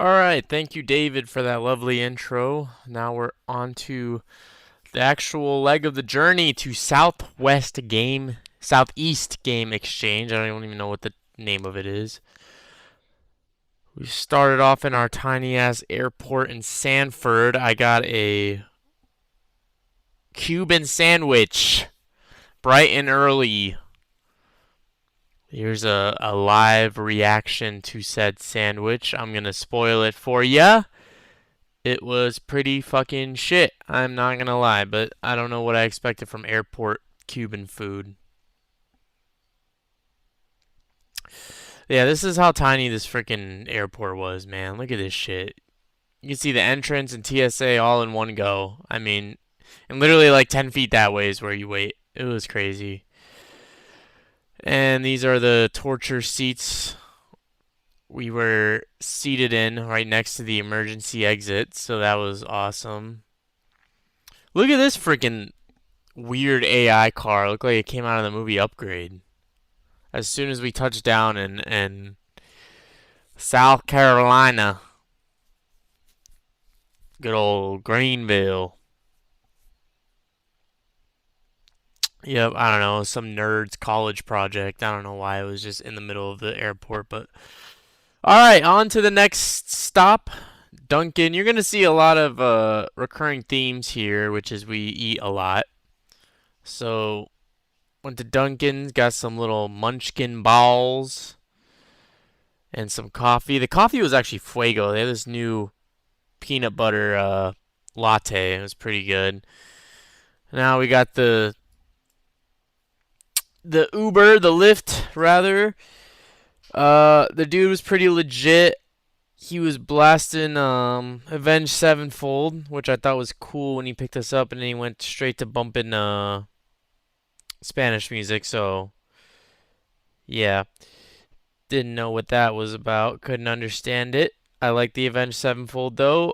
Alright, thank you, David, for that lovely intro. Now we're on to the actual leg of the journey to Southeast Game Exchange. I don't even know what the name of it is. We started off in our tiny ass airport in Sanford. I got a Cuban sandwich, bright and early. Here's a live reaction to said sandwich. I'm gonna spoil it for ya. It was pretty fucking shit. I'm not gonna lie, but I don't know what I expected from airport Cuban food. Yeah, this is how tiny this freaking airport was, man. Look at this shit. You can see the entrance and TSA all in one go. I mean, and literally like 10 feet that way is where you wait. It was crazy. And these are the torture seats we were seated in right next to the emergency exit, so that was awesome. Look at this freaking weird AI car. Looked like it came out of the movie Upgrade. As soon as we touched down in South Carolina, good old Greenville. Yep, I don't know, some nerd's college project. I don't know why it was just in the middle of the airport, but all right, on to the next stop. Dunkin'. You're gonna see a lot of recurring themes here, which is we eat a lot. So went to Dunkin's, got some little munchkin balls and some coffee. The coffee was actually Fuego. They had this new peanut butter latte. It was pretty good. Now we got the Uber, the Lyft rather. The dude was pretty legit. He was blasting Avenged Sevenfold, which I thought was cool when he picked us up, and then he went straight to bumping Spanish music. So yeah, didn't know what that was about. Couldn't understand it. I like the Avenged Sevenfold though.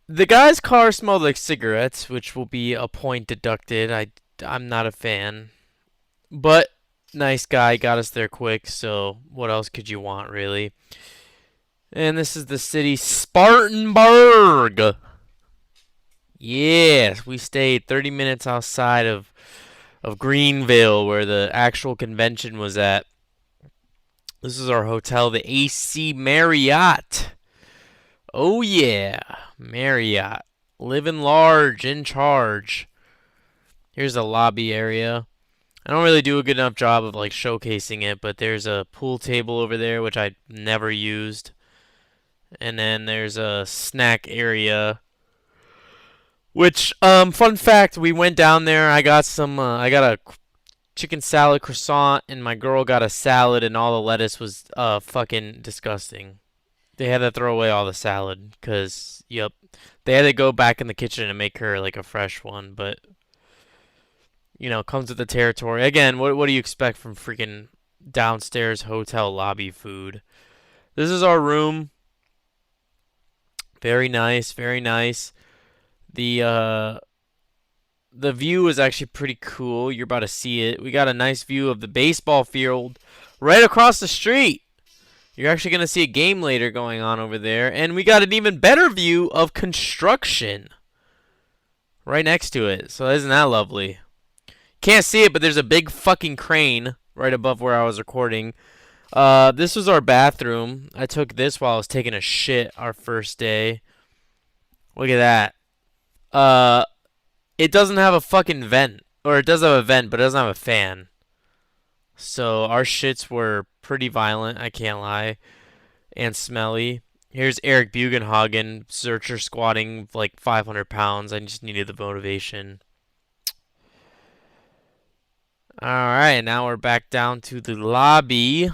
The guy's car smelled like cigarettes, which will be a point deducted. I'm not a fan, but nice guy, got us there quick. So what else could you want, really? And this is the city Spartanburg. Yes, we stayed 30 minutes outside of Greenville, where the actual convention was at. This is our hotel, the AC Marriott. Oh yeah, Marriott. Living large, in charge. Here's the lobby area. I don't really do a good enough job of like showcasing it, but there's a pool table over there, which I never used. And then there's a snack area. Which, fun fact, we went down there. I got a chicken salad croissant, and my girl got a salad, and all the lettuce was, fucking disgusting. They had to throw away all the salad, cause, yep, they had to go back in the kitchen and make her like a fresh one. But comes with the territory. Again, what do you expect from freaking downstairs hotel lobby food? This is our room. Very nice, very nice. The view is actually pretty cool. You're about to see it. We got a nice view of the baseball field right across the street. You're actually going to see a game later going on over there. And we got an even better view of construction right next to it. So isn't that lovely? Can't see it, but there's a big fucking crane right above where I was recording. This was our bathroom. I took this while I was taking a shit our first day. Look at that. It doesn't have a fucking vent. Or it does have a vent, but it doesn't have a fan. So our shits were pretty violent, I can't lie. And smelly. Here's Eric Bugenhagen, searcher squatting like 500 pounds. I just needed the motivation. Alright, now we're back down to the lobby.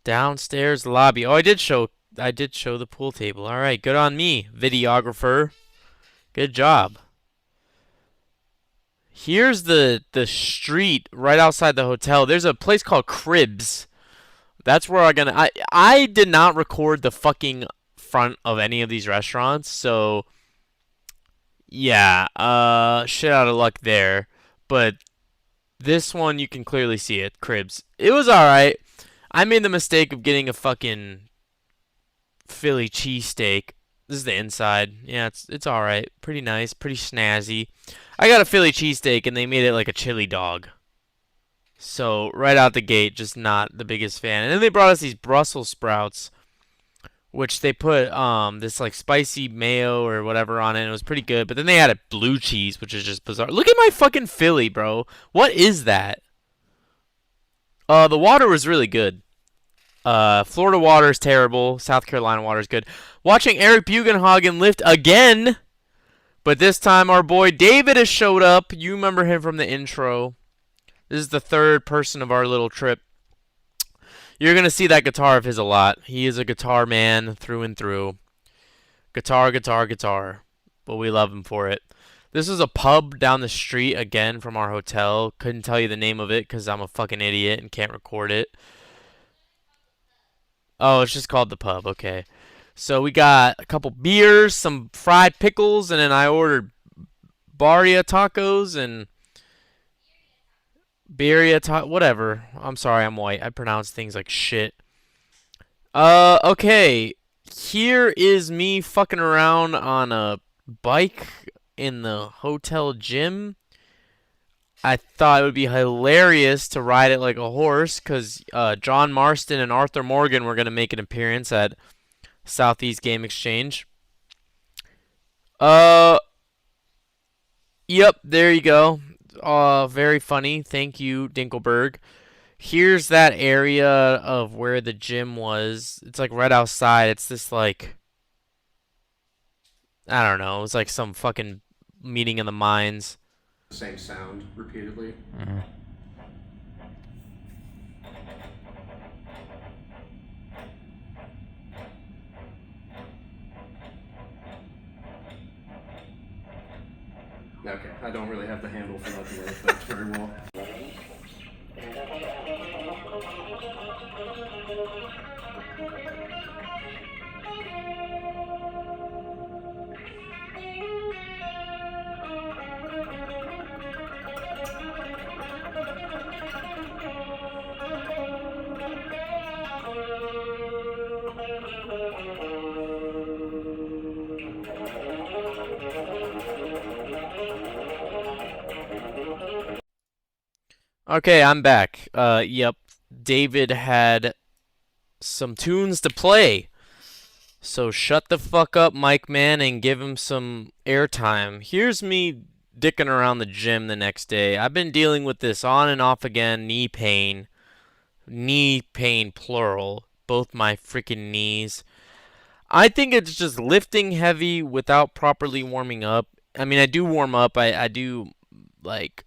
Downstairs lobby. Oh, I did show the pool table. Alright, good on me, videographer. Good job. Here's the street right outside the hotel. There's a place called Cribs. That's where I did not record the fucking front of any of these restaurants, so yeah, shit out of luck there. But this one you can clearly see it, Cribs. It was alright. I made the mistake of getting a fucking Philly cheesesteak. This is the inside. Yeah, it's all right. Pretty nice, pretty snazzy. I got a Philly cheesesteak and they made it like a chili dog. So right out the gate, just not the biggest fan. And then they brought us these Brussels sprouts, which they put this like spicy mayo or whatever on it. And it was pretty good. But then they added blue cheese, which is just bizarre. Look at my fucking Philly, bro. What is that? The water was really good. Florida water is terrible. South Carolina water is good. Watching Eric Bugenhagen lift again, but this time our boy David has showed up. You remember him from the intro. This is the third person of our little trip. You're gonna see that guitar of his a lot. He is a guitar man through and through. Guitar, guitar, guitar. But we love him for it. This is a pub down the street again from our hotel. Couldn't tell you the name of it because I'm a fucking idiot and can't record it. Oh, it's just called the pub. Okay. So we got a couple beers, some fried pickles, and then I ordered Barria tacos and whatever. I'm sorry, I'm white. I pronounce things like shit. Okay. Here is me fucking around on a bike in the hotel gym. I thought it would be hilarious to ride it like a horse because John Marston and Arthur Morgan were going to make an appearance at Southeast Game Exchange. Uh, yep, there you go. Very funny. Thank you, Dinkelberg. Here's that area of where the gym was. It's like right outside. It's this like, I don't know. It's like some fucking meeting in the mines. Same sound repeatedly. Okay, I don't really have the handle for that delay effect very well. Okay, I'm back. Yep. David had some tunes to play. So shut the fuck up, Mike Man, and give him some airtime. Here's me dicking around the gym the next day. I've been dealing with this on and off again, knee pain. Knee pain, plural. Both my freaking knees. I think it's just lifting heavy without properly warming up. I mean, I do warm up. I do, like,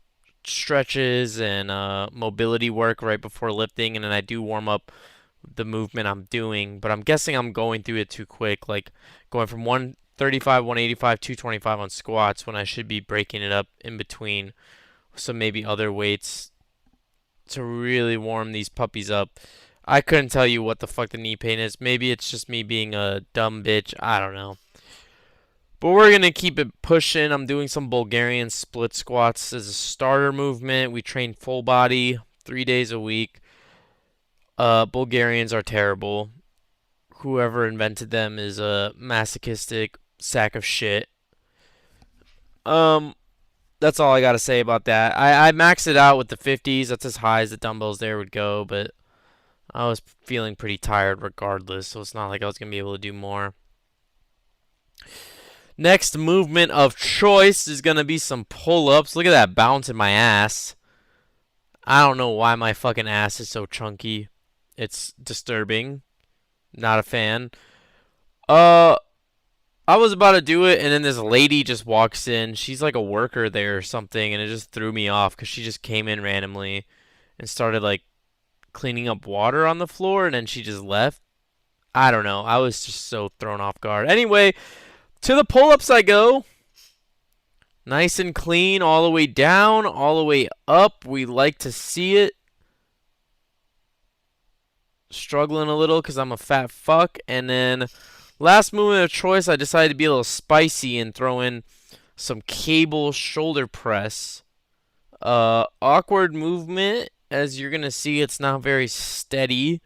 stretches and mobility work right before lifting, and then I do warm up the movement I'm doing, but I'm guessing I'm going through it too quick, like going from 135, 185, 225 on squats when I should be breaking it up in between some maybe other weights to really warm these puppies up. I couldn't tell you what the fuck the knee pain is. Maybe it's just me being a dumb bitch. I don't know. But we're going to keep it pushing. I'm doing some Bulgarian split squats as a starter movement. We train full body 3 days a week. Bulgarians are terrible. Whoever invented them is a masochistic sack of shit. That's all I gotta say about that. I maxed it out with the 50s. That's as high as the dumbbells there would go, but I was feeling pretty tired regardless, so it's not like I was gonna be able to do more. Next movement of choice is gonna be some pull-ups. Look at that bounce in my ass. I don't know why my fucking ass is so chunky. It's disturbing. Not a fan. I was about to do it, and then this lady just walks in. She's like a worker there or something, and it just threw me off because she just came in randomly and started like cleaning up water on the floor, and then she just left. I don't know. I was just so thrown off guard. Anyway, to the pull-ups I go. Nice and clean all the way down, all the way up. We like to see it. Struggling a little because I'm a fat fuck. And then last movement of choice, I decided to be a little spicy and throw in some cable shoulder press. Awkward movement. As you're going to see, it's not very steady.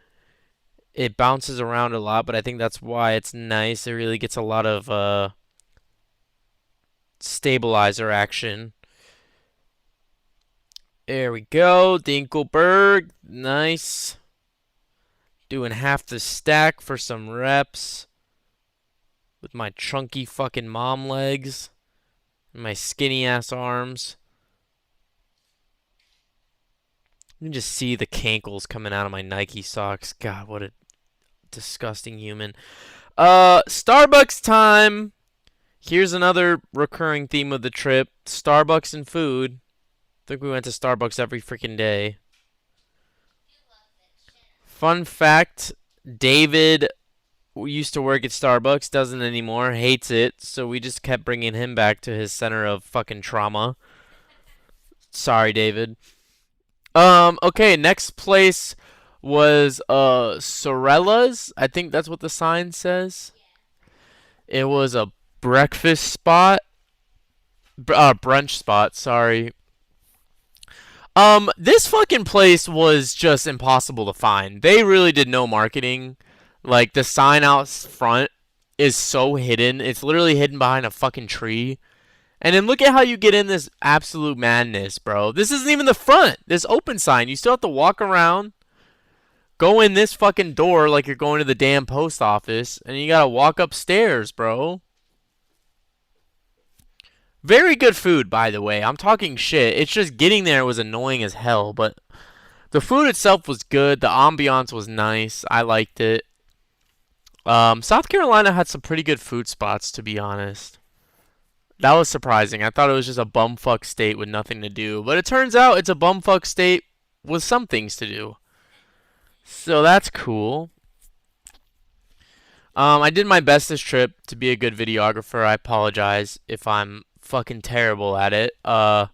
it bounces around a lot, but I think that's why it's nice. It really gets a lot of stabilizer action. There we go. Dinkelberg. Nice. Doing half the stack for some reps with my chunky fucking mom legs and my skinny ass arms. You can just see the cankles coming out of my Nike socks. God, what a disgusting human. Starbucks time. Here's another recurring theme of the trip. Starbucks and food. I think we went to Starbucks every freaking day. Fun fact, David used to work at Starbucks, doesn't anymore, hates it, so we just kept bringing him back to his center of fucking trauma. Sorry, David. Okay, next place was Sorella's. I think that's what the sign says. It was a breakfast spot. Brunch spot, sorry. This fucking place was just impossible to find. They really did no marketing. Like, the sign out front is so hidden. It's literally hidden behind a fucking tree. And then look at how you get in this absolute madness, bro. This isn't even the front. This open sign. You still have to walk around, go in this fucking door like you're going to the damn post office, and you gotta walk upstairs, bro. Very good food, by the way. I'm talking shit. It's just getting there was annoying as hell, but the food itself was good. The ambiance was nice. I liked it. South Carolina had some pretty good food spots, to be honest. That was surprising. I thought it was just a bumfuck state with nothing to do, but it turns out it's a bumfuck state with some things to do. So that's cool. I did my best this trip to be a good videographer. I apologize if I'm fucking terrible at it. I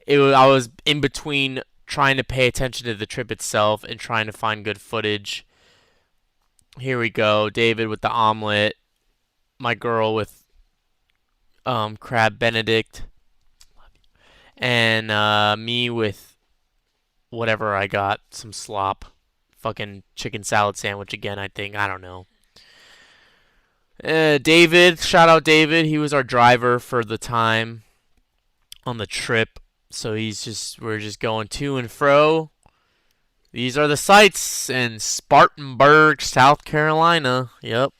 was in between trying to pay attention to the trip itself and trying to find good footage. Here we go. David with the omelet. My girl with crab Benedict. And me with whatever I got. Some slop. Fucking chicken salad sandwich again, I think. I don't know. David. Shout out David. He was our driver for the time on the trip. So we're just going to and fro. These are the sights in Spartanburg, South Carolina. Yep.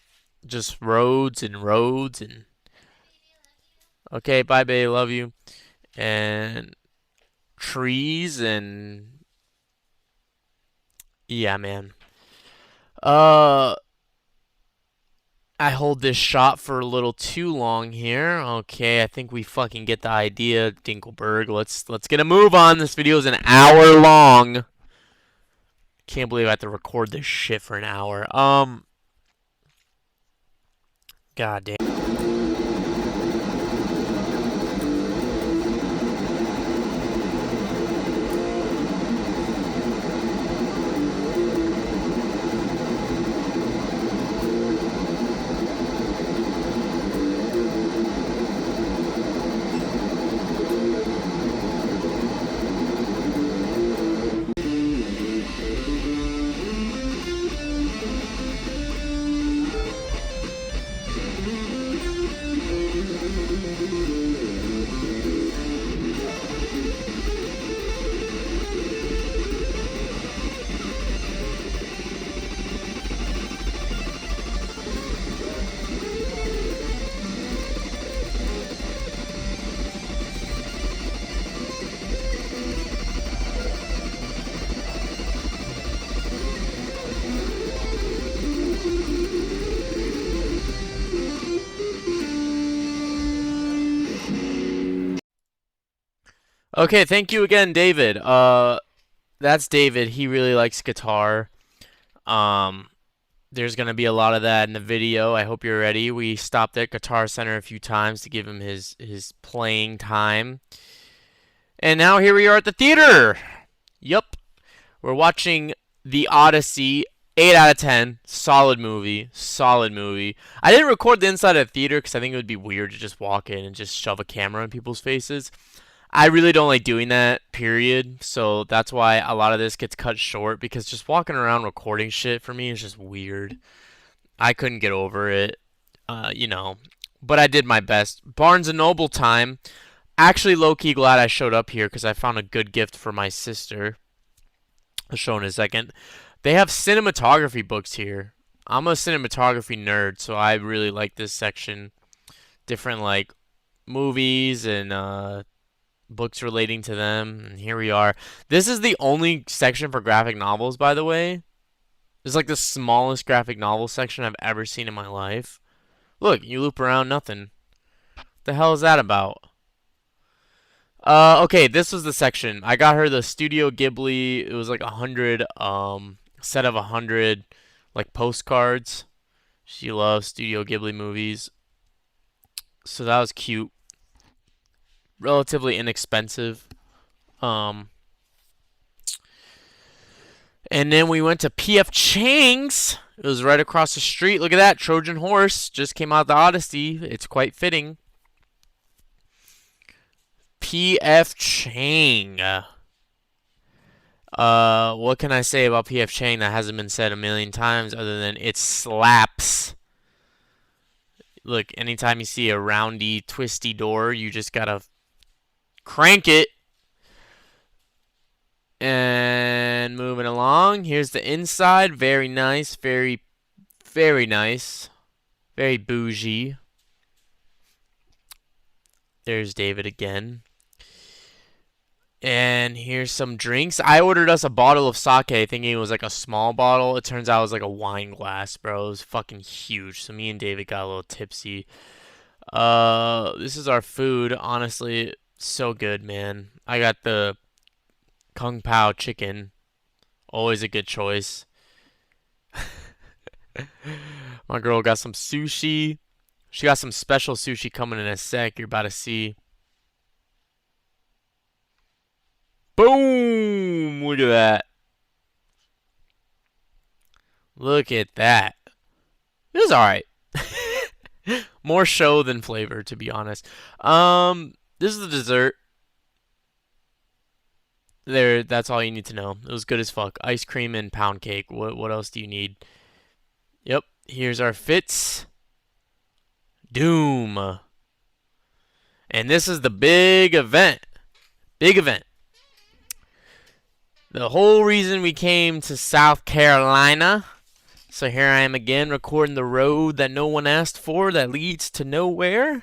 Just roads and roads and... Okay, bye, babe. Love you. And trees and... Yeah, man. I hold this shot for a little too long here. Okay, I think we fucking get the idea, Dinkelberg. Let's get a move on. This video is an hour long. Can't believe I have to record this shit for an hour. God damn. Okay, thank you again, David. That's David. He really likes guitar. Um, there's gonna be a lot of that in the video. I hope you're ready. We stopped at Guitar Center a few times to give him his playing time. And now here we are at the theater. Yup. We're watching The Odyssey. 8 out of 10. Solid movie. Solid movie. I didn't record the inside of the theater because I think it would be weird to just walk in and just shove a camera in people's faces. I really don't like doing that, period. So that's why a lot of this gets cut short because just walking around recording shit for me is just weird. I couldn't get over it, you know. But I did my best. Barnes and Noble time. Actually, low key glad I showed up here because I found a good gift for my sister. I'll show in a second. They have cinematography books here. I'm a cinematography nerd, so I really like this section. Different like movies and books relating to them. And here we are. This is the only section for graphic novels, by the way. It's like the smallest graphic novel section I've ever seen in my life. Look, you loop around nothing. What the hell is that about? Okay, this was the section. I got her the Studio Ghibli. It was like 100, set of 100, like postcards. She loves Studio Ghibli movies. So that was cute. Relatively inexpensive. Um, and then we went to PF Chang's. It was right across the street. Look at that. Trojan Horse just came out the Odyssey. It's quite fitting. PF Chang. What can I say about PF Chang that hasn't been said a million times other than it slaps? Look, anytime you see a roundy, twisty door, you just gotta crank it. And moving along, here's the inside. Very nice, very, very nice. Very bougie. There's David again. And here's some drinks. I ordered us a bottle of sake thinking it was like a small bottle. It turns out it was like a wine glass, bro. It was fucking huge. So me and David got a little tipsy. This is our food. Honestly, so good, man. I got the Kung Pao chicken. Always a good choice. My girl got some sushi. She got some special sushi coming in a sec. You're about to see. Boom! Look at that. Look at that. It was alright. More show than flavor, to be honest. This is the dessert. There, that's all you need to know. It was good as fuck. Ice cream and pound cake. What else do you need? Yep. Here's our fits. Doom. And this is the big event. Big event. The whole reason we came to South Carolina. So here I am again recording the road that no one asked for that leads to nowhere.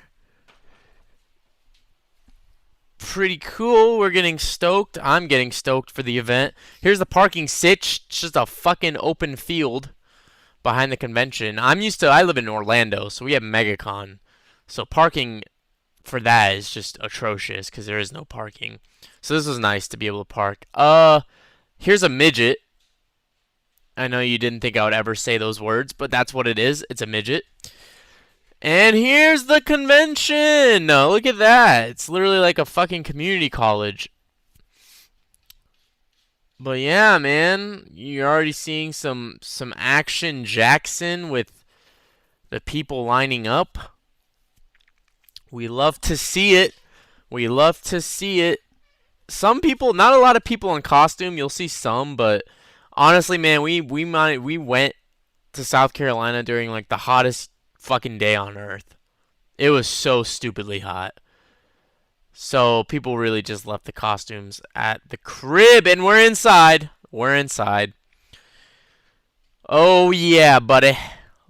Pretty cool. We're getting stoked. I'm getting stoked for the event. Here's the parking sitch. It's just a fucking open field behind the convention. I live in Orlando, so we have MegaCon. So parking for that is just atrocious because there is no parking. So this was nice to be able to park. Here's a midget. I know you didn't think I would ever say those words, but that's what it is. It's a midget. And here's the convention. Look at that. It's literally like a fucking community college. But yeah, man, you're already seeing some action Jackson with the people lining up. We love to see it. We love to see it. Some people, not a lot of people in costume. You'll see some, but honestly, man, we went to South Carolina during like the hottest fucking day on earth. It was so stupidly hot. So people really just left the costumes at the crib, and we're inside. We're inside. Oh yeah, buddy.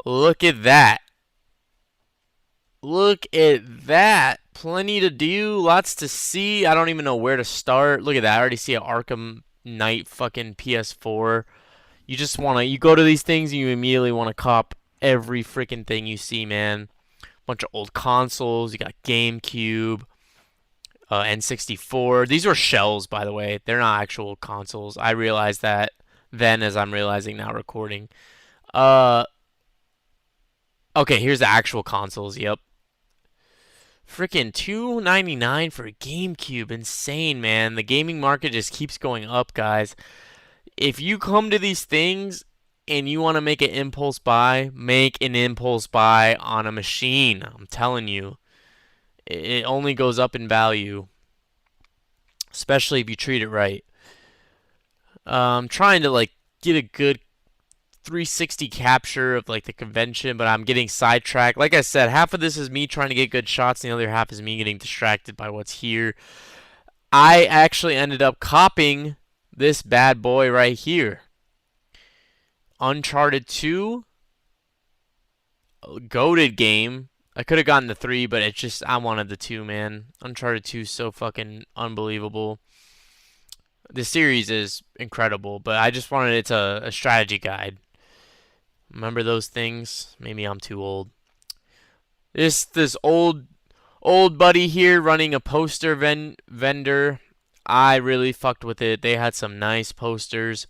Look at that. Look at that. Plenty to do, lots to see. I don't even know where to start. Look at that. I already see an Arkham Knight fucking PS4. You go to these things and you immediately want to cop every freaking thing you see, man. Bunch of old consoles. You got GameCube, N64. These were shells, by the way. They're not actual consoles. I realized that then as I'm realizing now recording. Uh, okay, here's the actual consoles. Yep. Freaking $299 for a GameCube. Insane, man. The gaming market just keeps going up, guys. If you come to these things and you want to make an impulse buy, make an impulse buy on a machine. I'm telling you. It only goes up in value. especially if you treat it right. I'm trying to like get a good 360 capture of like the convention, but I'm getting sidetracked. Like I said, half of this is me trying to get good shots, and the other half is me getting distracted by what's here. I actually ended up copying this bad boy right here. Uncharted 2, goated game. I could have gotten the 3, but it's just I wanted the 2, man. Uncharted 2 is so fucking unbelievable. The series is incredible, but I just wanted it to a strategy guide. Remember those things? Maybe I'm too old. This old buddy here running a poster vendor. I really fucked with it. They had some nice posters.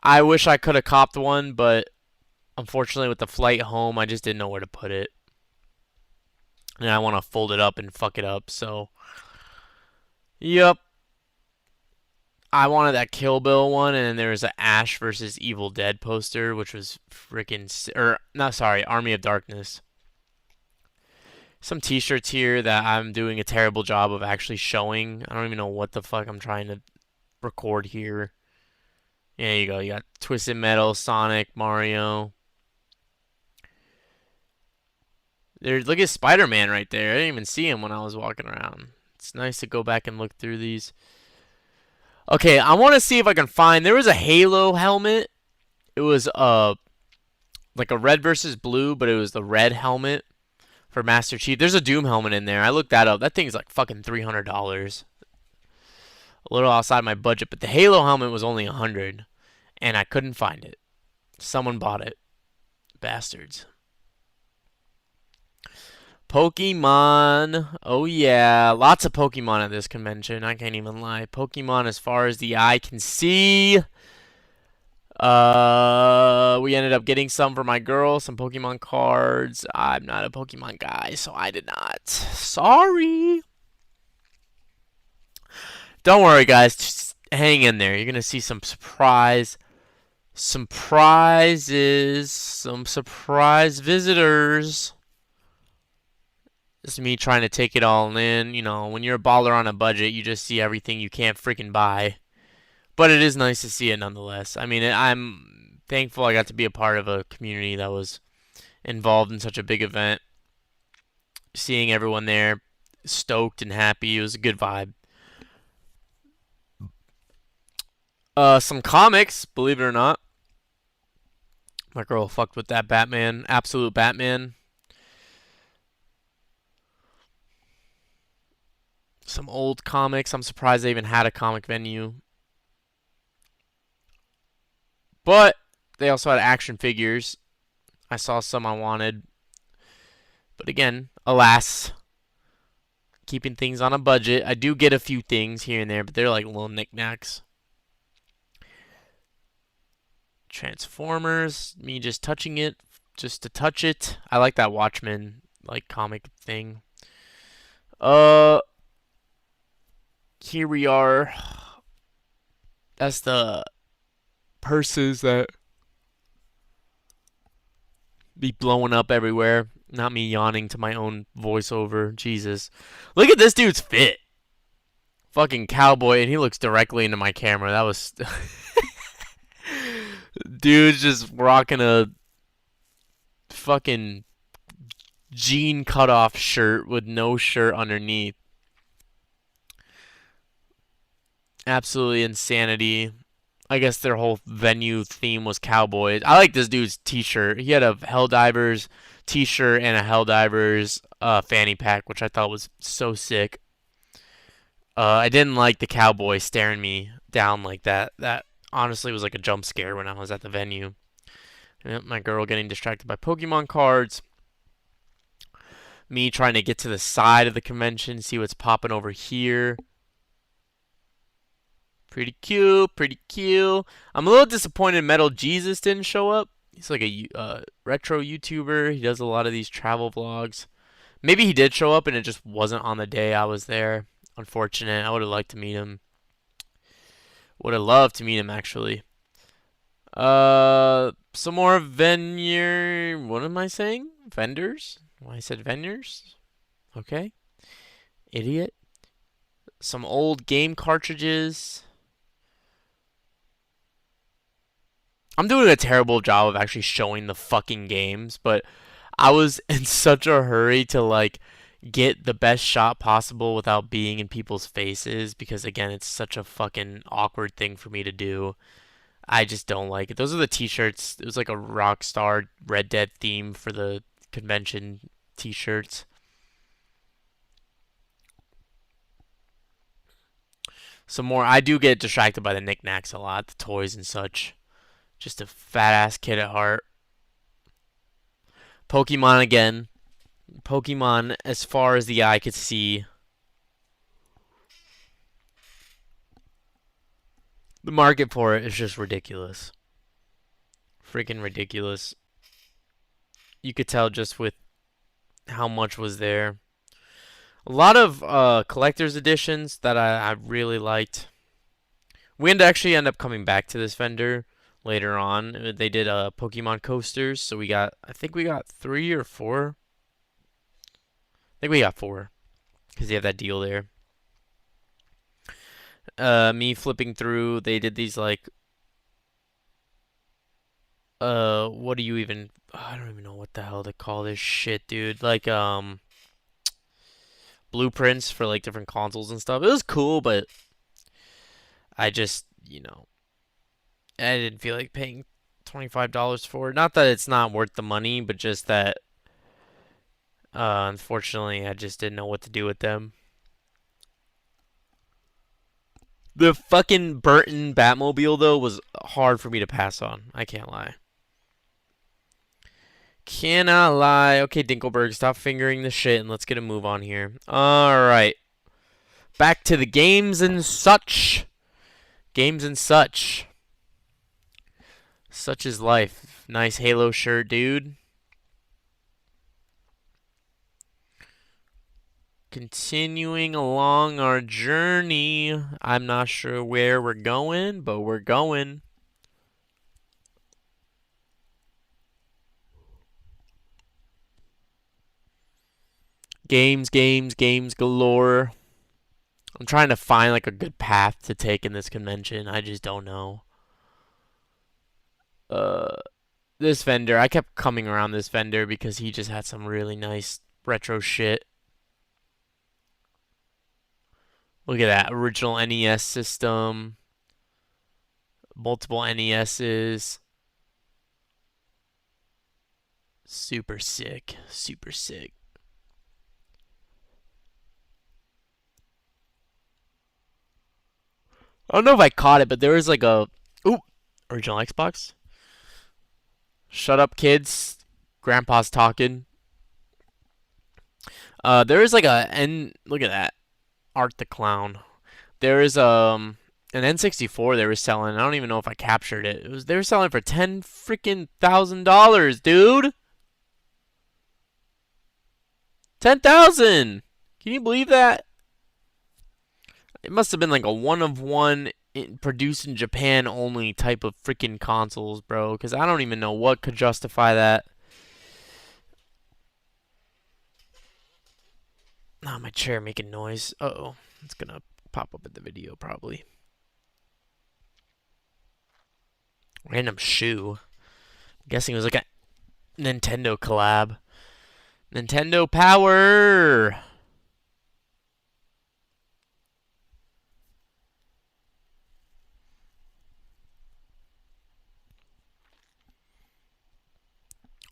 I wish I could have copped one, but unfortunately with the flight home, I just didn't know where to put it. And I want to fold it up and fuck it up. So, yep. I wanted that Kill Bill one, and then there was a Ash versus Evil Dead poster, which was freaking, or not, sorry, Army of Darkness. Some T-shirts here that I'm doing a terrible job of actually showing. I don't even know what the fuck I'm trying to record here. Yeah, there you go. You got Twisted Metal, Sonic, Mario. Look at Spider-Man right there. I didn't even see him when I was walking around. It's nice to go back and look through these. Okay, I want to see if I can find. There was a Halo helmet. It was like a red versus blue, but it was the red helmet for Master Chief. There's a Doom helmet in there. I looked that up. That thing's like fucking $300. A little outside my budget, but the Halo helmet was only 100, and I couldn't find it. Someone bought it. Bastards. Pokemon. Oh yeah, lots of Pokemon at this convention. I can't even lie. Pokemon as far as the eye can see. We ended up getting some for my girl, some Pokemon cards. I'm not a Pokemon guy, so I did not. Sorry. Don't worry, guys. Just hang in there. You're gonna see some surprises, some surprise visitors. This is me trying to take it all in. You know, when you're a baller on a budget, you just see everything you can't freaking buy. But it is nice to see it nonetheless. I mean, I'm thankful I got to be a part of a community that was involved in such a big event. Seeing everyone there stoked and happy, it was a good vibe. Some comics, believe it or not. My girl fucked with that Batman, absolute Batman. Some old comics. I'm surprised they even had a comic venue. But they also had action figures. I saw some I wanted. But again, alas, keeping things on a budget. I do get a few things here and there, but they're like little knickknacks. Transformers, me just touching it, just to touch it. I like that Watchmen like comic thing. Uh, here we are. That's the purses that be blowing up everywhere. Not me yawning to my own voiceover. Jesus. Look at this dude's fit. Fucking cowboy, and he looks directly into my camera. That was. Dude's just rocking a fucking jean cutoff shirt with no shirt underneath. Absolutely insanity. I guess their whole venue theme was cowboys. I like this dude's t-shirt. He had a Helldivers t-shirt and a Helldivers fanny pack, which I thought was so sick. I didn't like the cowboy staring me down like that. That honestly was like a jump scare when I was at the venue. Yep, my girl getting distracted by Pokemon cards. Me trying to get to the side of the convention, see what's popping over here. Pretty cute, pretty cute. I'm a little disappointed Metal Jesus didn't show up. He's like a retro YouTuber. He does a lot of these travel vlogs. Maybe he did show up and it just wasn't on the day I was there. Unfortunate. I would have liked to meet him. Would have loved to meet him actually. Some more venue. What am I saying? Vendors? Well, I said vendors. Okay. Idiot. Some old game cartridges. I'm doing a terrible job of actually showing the fucking games, but I was in such a hurry to like get the best shot possible without being in people's faces because again, it's such a fucking awkward thing for me to do. I just don't like it. Those are the t-shirts. It was like a Rockstar Red Dead theme for the convention t-shirts. Some more. I do get distracted by the knickknacks a lot, the toys and such. Just a fat ass kid at heart. Pokemon again. Pokemon as far as the eye could see. The market for it is just ridiculous. Freaking ridiculous. You could tell just with how much was there. A lot of collector's editions that I really liked. We actually end up coming back to this vendor later on. They did Pokemon coasters, so I think we got 3 or 4. I think we got 4 because they have that deal there. Me flipping through, they did these like what do you even I don't even know what the hell to call this shit, dude. Like blueprints for like different consoles and stuff. It was cool, but I just, I didn't feel like paying $25 for it. Not that it's not worth the money, but just that unfortunately I just didn't know what to do with them. The fucking Burton Batmobile though was hard for me to pass on. I can't lie. Cannot lie. Okay, Dinkelberg, stop fingering the shit and let's get a move on here. Alright. Back to the games and such. Games and such. Such is life. Nice Halo shirt, dude. Continuing along our journey. I'm not sure where we're going, but we're going. Games, games, games galore. I'm trying to find like a good path to take in this convention. I just don't know. Uh, this vendor, I kept coming around this vendor because he just had some really nice retro shit. Look at that original NES system, multiple NESs. Super sick, super sick. I don't know if I caught it, but there was like a ooh original Xbox. Shut up, kids. Grandpa's talking. There is like a N. Look at that. Art the Clown. There is an N64 they were selling. I don't even know if I captured it. They were selling for $10,000, dude. 10,000. Can you believe that? It must have been like a one of one produced in Japan only type of freaking consoles, bro. Because I don't even know what could justify that. Ah, my chair making noise. Uh-oh. It's gonna pop up in the video probably. Random shoe. I'm guessing it was like a Nintendo collab. Nintendo Power!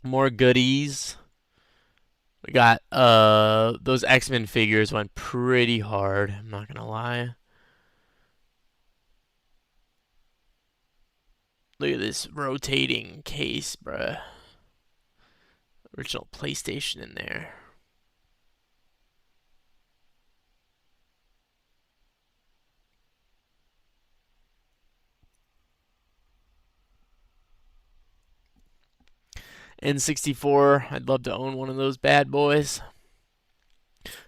More goodies. We got those X-Men figures went pretty hard, I'm not gonna lie. Look at this rotating case, bruh. Original PlayStation in there. N64, I'd love to own one of those bad boys.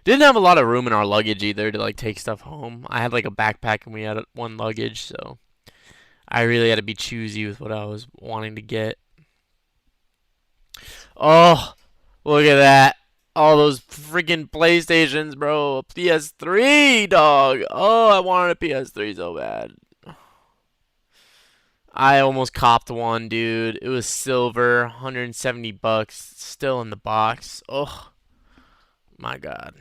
Didn't have a lot of room in our luggage either to like take stuff home. I had like a backpack and we had one luggage, so I really had to be choosy with what I was wanting to get. Oh, look at that. All those freaking PlayStations, bro. PS3, dog. Oh, I wanted a PS3 so bad. I almost copped one, dude. It was silver, 170 bucks, still in the box. Oh my god.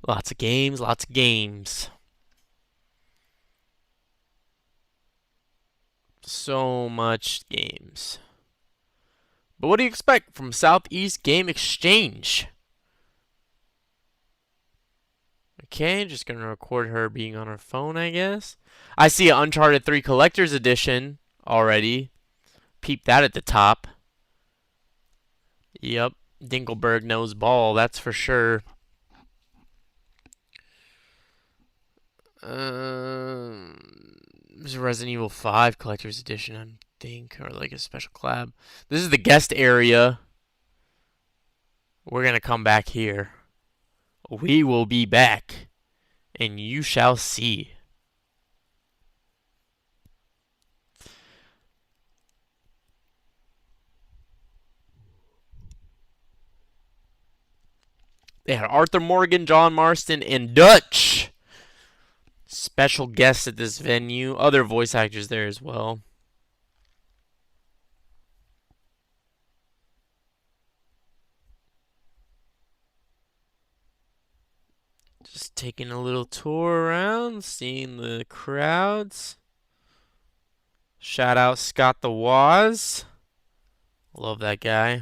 Lots of games, lots of games. So much games. But what do you expect from Southeast Game Exchange? Okay, just gonna record her being on her phone, I guess. I see an Uncharted 3 Collector's Edition already. Peep that at the top. Yep, Dinkelberg knows ball, that's for sure. This is Resident Evil 5 Collector's Edition, I think, or like a special collab. This is the guest area. We're gonna come back here. We will be back, and you shall see. They had Arthur Morgan, John Marston, and Dutch. Special guests at this venue. Other voice actors there as well. Just taking a little tour around, seeing the crowds. Shout out Scott the Waz. Love that guy.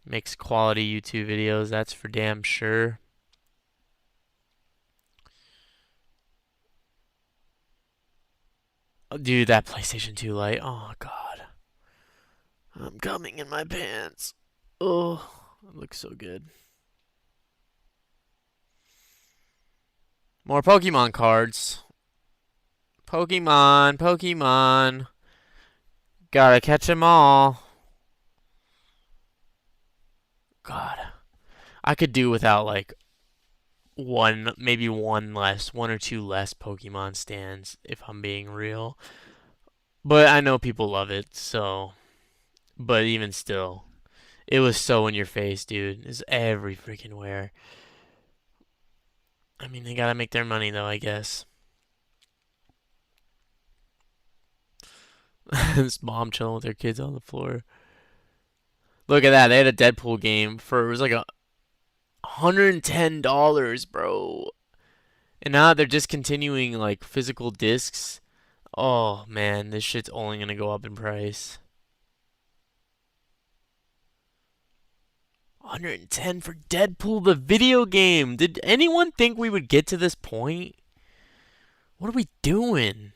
Makes quality YouTube videos, that's for damn sure. Oh, dude, that PlayStation 2 light. Oh, God. I'm coming in my pants. Oh, it looks so good. More Pokemon cards. Pokemon, Pokemon. Gotta catch them all. God. I could do without, like, one, maybe one less, one or two less Pokemon stands, if I'm being real. But I know people love it, so. But even still, it was so in your face, dude. It's every freaking where. I mean, they gotta make their money, though, I guess. This mom chilling with her kids on the floor. Look at that. They had a Deadpool game for, it was like $110, bro. And now they're discontinuing like physical discs. Oh man, this shit's only gonna go up in price. 110 for Deadpool the video game. Did anyone think we would get to this point? What are we doing?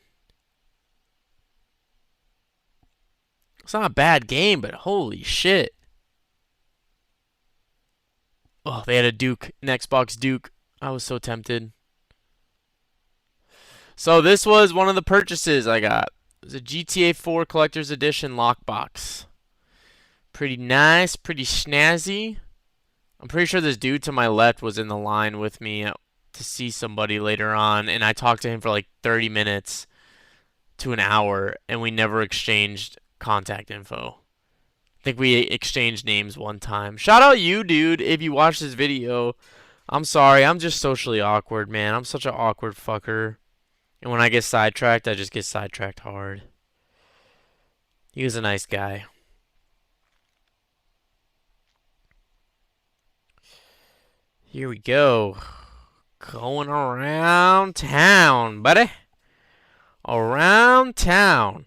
It's not a bad game, but holy shit. Oh, they had a Duke, an Xbox Duke. I was so tempted. So this was one of the purchases I got. It was a GTA 4 Collector's Edition lockbox. Pretty nice, pretty snazzy. I'm pretty sure this dude to my left was in the line with me to see somebody later on, and I talked to him for like 30 minutes to an hour, and we never exchanged contact info. I think we exchanged names one time. Shout out you, dude, if you watch this video. I'm sorry, I'm just socially awkward, man. I'm such an awkward fucker. And when I get sidetracked, I just get sidetracked hard. He was a nice guy. Here we go. Going around town, buddy. Around town.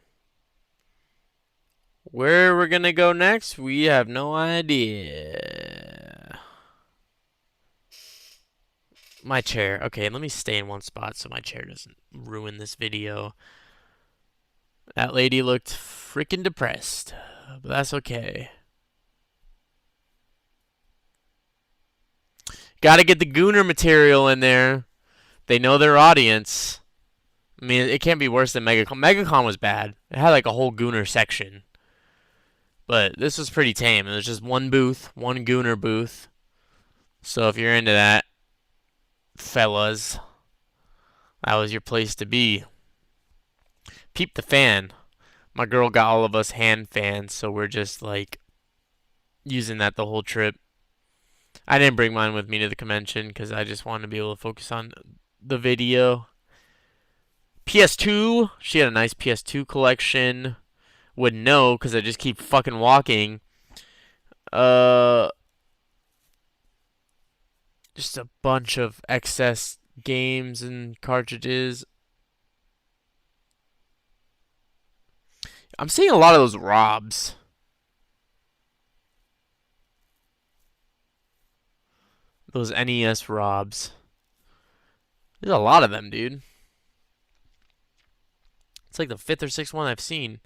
Where we're gonna go next, we have no idea. My chair. Okay, let me stay in one spot so my chair doesn't ruin this video. That lady looked freaking depressed, but that's okay. Gotta get the Gooner material in there. They know their audience. I mean, it can't be worse than MegaCon. MegaCon was bad. It had like a whole Gooner section. But this was pretty tame. It was just one booth, one Gooner booth. So if you're into that, fellas, That was your place to be. Peep the fan. My girl got all of us hand fans, so we're just like using that the whole trip. I didn't bring mine with me to the convention because I just wanted to be able to focus on the video. PS2, she had a nice PS2 collection. Wouldn't know because I just keep fucking walking. Uh, just a bunch of excess games and cartridges. I'm seeing a lot of those ROBs. Those NES ROBs. There's a lot of them, dude. It's like the fifth or sixth one I've seen.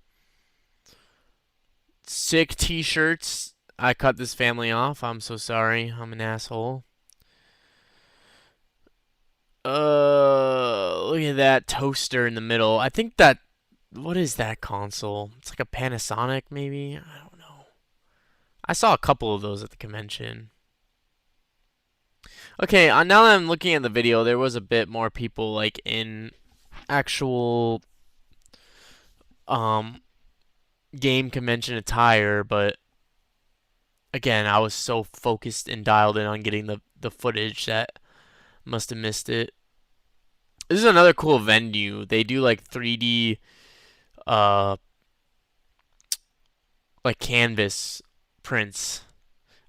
Sick t-shirts. I cut this family off. I'm so sorry. I'm an asshole. Look at that toaster in the middle. I think that, what is that console? It's like a Panasonic, maybe? I don't know. I saw a couple of those at the convention. Okay, now that I'm looking at the video, there was a bit more people like in actual um game convention attire, but again, I was so focused and dialed in on getting the footage that must have missed it. This is another cool venue. They do like 3D uh like canvas prints.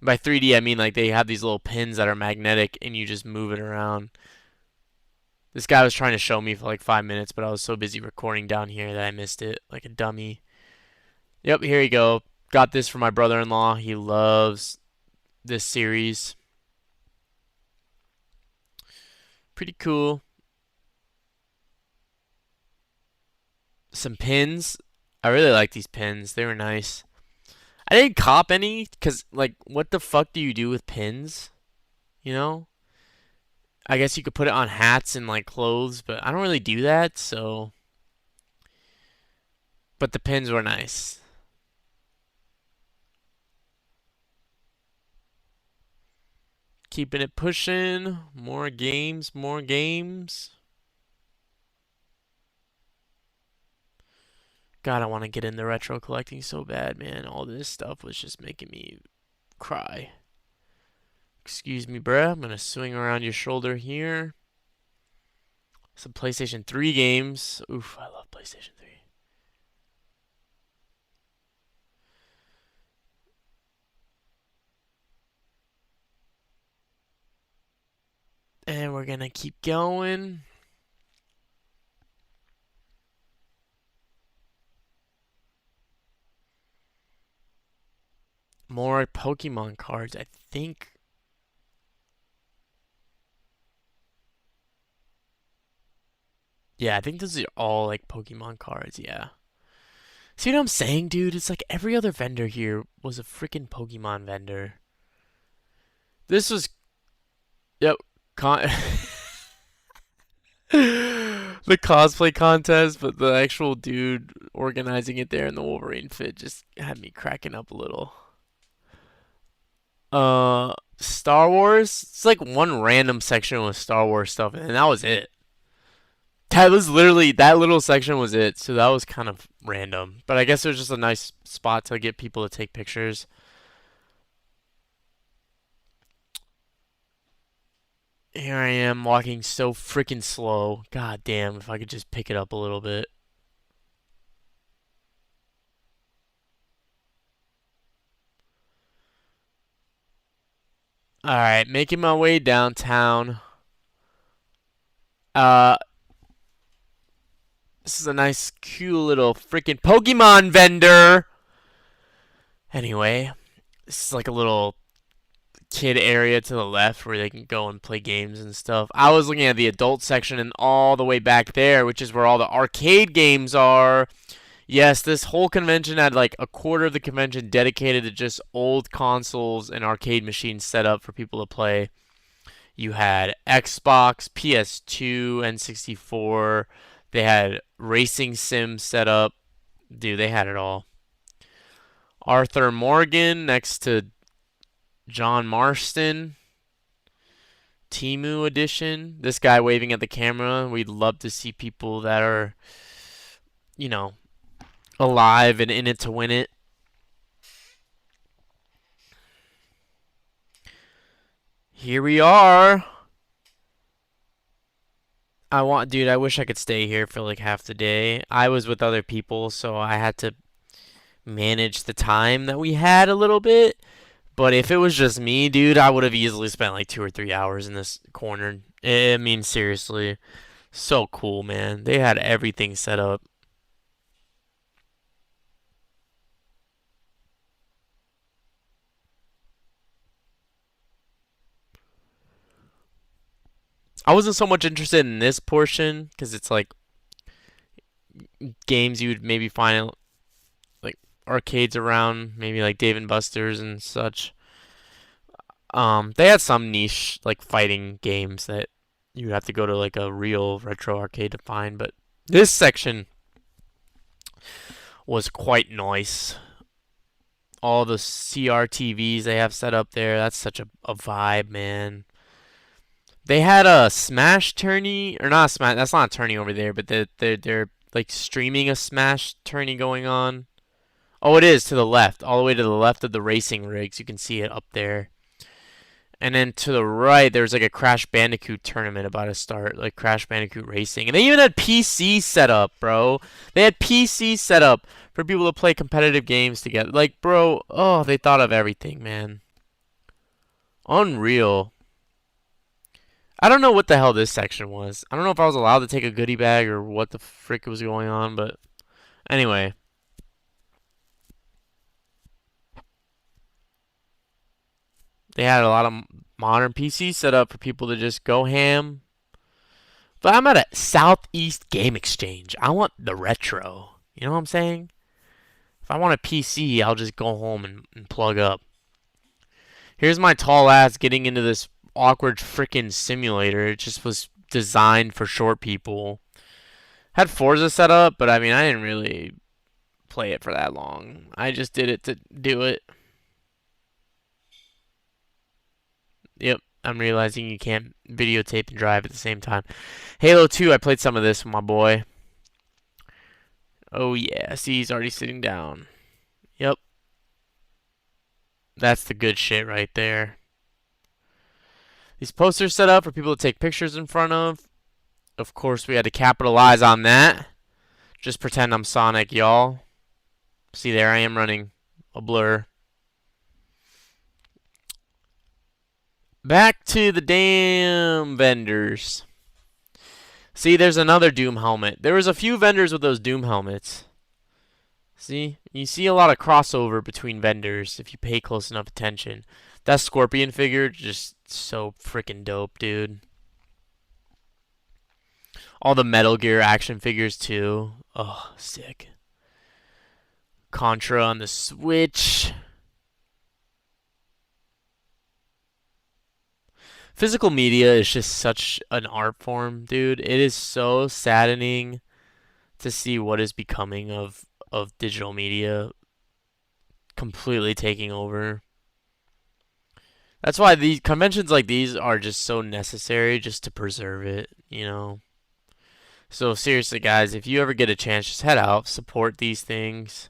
By 3D, I mean like they have these little pins that are magnetic and you just move it around. This guy was trying to show me for like 5 minutes, but I was so busy recording down here that I missed it like a dummy. Yep, here you go. Got this for my brother-in-law. He loves this series. Pretty cool. Some pins. I really like these pins. They were nice. I didn't cop any because, like, what the fuck do you do with pins? You know? I guess you could put it on hats and, like, clothes, but I don't really do that, so. But the pins were nice. Keeping it pushing. More games, more games. God, I want to get into retro collecting so bad, man. All this stuff was just making me cry. Excuse me, bruh. I'm gonna swing around your shoulder here. Some PlayStation 3 games. Oof, I love PlayStation 3. And we're gonna keep going. More Pokemon cards. I think. Yeah, I think those are all like Pokemon cards. Yeah. See what I'm saying, dude? It's like every other vendor here was a freaking Pokemon vendor. This was. Yep. Con- the cosplay contest, but the actual dude organizing it there in the Wolverine fit just had me cracking up a little. Star Wars. It's like one random section with Star Wars stuff, and that was it. That was literally that little section was it. So that was kind of random, but I guess it was just a nice spot to get people to take pictures. Here I am walking so freaking slow. God damn, if I could just pick it up a little bit. All right, making my way downtown. Uh, this is a nice, cute little freaking Pokemon vendor. Anyway, this is like a little kid area to the left where they can go and play games and stuff. I was looking at the adult section and all the way back there, which is where all the arcade games are. Yes, this whole convention had like a quarter of the convention dedicated to just old consoles and arcade machines set up for people to play. You had Xbox, PS2, N64. They had racing sims set up. Dude, they had it all. Arthur Morgan next to John Marston. Timu edition. This guy waving at the camera. We'd love to see people that are, you know, alive and in it to win it. Here we are. Dude, I wish I could stay here for like half the day. I was with other people, so I had to manage the time that we had a little bit. But if it was just me, dude, I would have easily spent like 2 or 3 hours in this corner. I mean, seriously. So cool, man. They had everything set up. I wasn't so much interested in this portion because it's like games you would maybe find like arcades around, maybe like Dave and Buster's and such. They had some niche like fighting games that you'd have to go to like a real retro arcade to find, but this section was quite nice. All the CRTVs they have set up there, that's such a vibe, man. They had a Smash tourney, or not a Smash, that's not a tourney over there, but they're like streaming a Smash tourney going on. Oh, it is to the left, all the way to the left of the racing rigs. You can see it up there. And then to the right, there's like a Crash Bandicoot tournament about to start, like Crash Bandicoot Racing. And they even had PC set up, bro. They had PC set up for people to play competitive games together. Like, bro, oh, they thought of everything, man. Unreal. I don't know what the hell this section was. I don't know if I was allowed to take a goodie bag or what the frick was going on, but anyway. They had a lot of modern PCs set up for people to just go ham. But I'm at a Southeast Game Exchange. I want the retro. You know what I'm saying? If I want a PC, I'll just go home and plug up. Here's my tall ass getting into this awkward freaking simulator. It just was designed for short people. Had Forza set up, but I mean, I didn't really play it for that long. I just did it to do it. Yep, I'm realizing you can't videotape and drive at the same time. Halo 2, I played some of this with my boy. Oh yeah, see, he's already sitting down. Yep, that's the good shit right there. These posters set up for people to take pictures in front of. Of course, we had to capitalize on that. Just pretend I'm Sonic, y'all. See, there I am running a blur. Back to the damn vendors. See, there's another Doom helmet. There was a few vendors with those Doom helmets. See? You see a lot of crossover between vendors if you pay close enough attention. That Scorpion figure, just so freaking dope, dude. All the Metal Gear action figures, too. Oh, sick. Contra on the Switch. Physical media is just such an art form, dude. It is so saddening to see what is becoming of digital media completely taking over. That's why these conventions like these are just so necessary just to preserve it, you know. So seriously, guys, if you ever get a chance, just head out, support these things.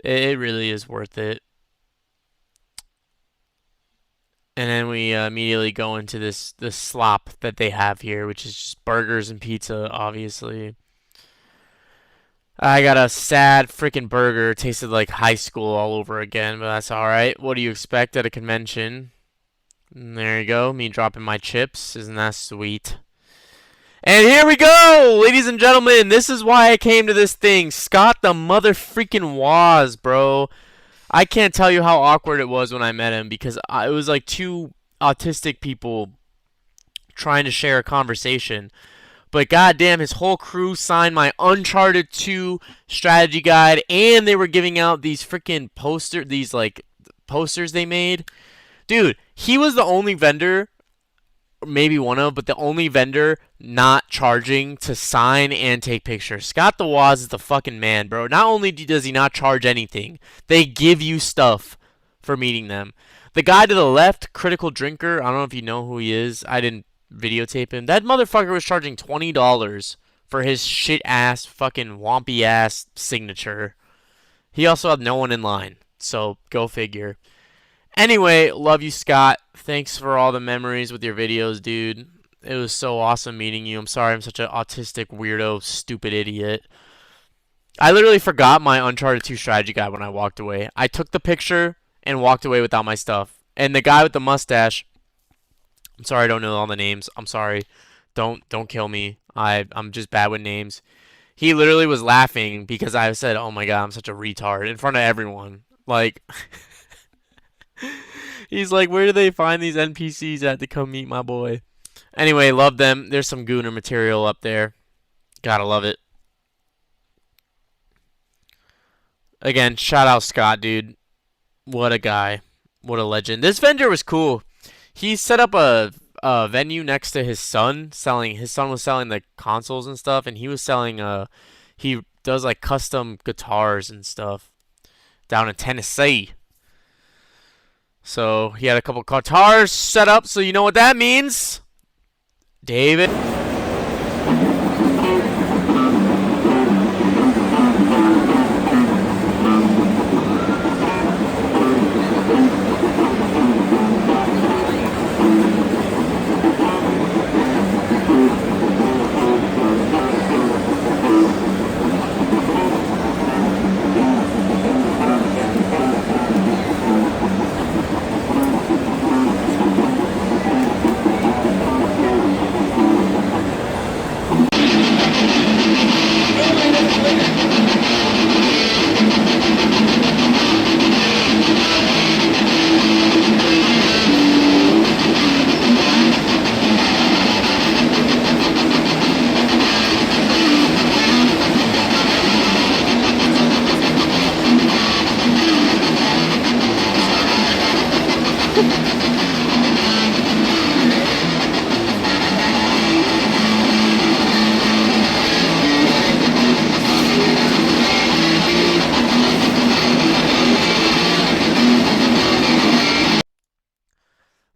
It really is worth it. And then we immediately go into this slop that they have here, which is just burgers and pizza, obviously. I got a sad freaking burger. It tasted like high school all over again, but that's alright. What do you expect at a convention? And there you go, me dropping my chips. Isn't that sweet? And here we go, ladies and gentlemen. This is why I came to this thing. Scott the mother freaking Woz, bro. I can't tell you how awkward it was when I met him because it was like two autistic people trying to share a conversation. But goddamn, his whole crew signed my Uncharted 2 strategy guide, and they were giving out these freaking these like posters they made. Dude, he was the only vendor, maybe one of, but the only vendor not charging to sign and take pictures. Scott the Woz is the fucking man, bro. Not only does he not charge anything, they give you stuff for meeting them. The guy to the left, Critical Drinker, I don't know if you know who he is. I didn't videotape him. That motherfucker was charging $20 for his shit ass, fucking wompy ass signature. He also had no one in line. So go figure. Anyway, love you, Scott. Thanks for all the memories with your videos, dude. It was so awesome meeting you. I'm sorry I'm such an autistic, weirdo, stupid idiot. I literally forgot my Uncharted 2 strategy guide when I walked away. I took the picture and walked away without my stuff. And the guy with the mustache, I'm sorry I don't know all the names. I'm sorry. Don't kill me. I'm just bad with names. He literally was laughing because I said, "Oh my god, I'm such a retard" in front of everyone. Like he's like, "Where do they find these NPCs at to come meet my boy?" Anyway, love them. There's some Gooner material up there. Gotta love it. Again, shout out Scott, dude. What a guy. What a legend. This vendor was cool. He set up a venue next to his son, selling his son was selling the consoles and stuff, and he was selling he does like custom guitars and stuff down in Tennessee. So he had a couple guitars set up, so you know what that means. David.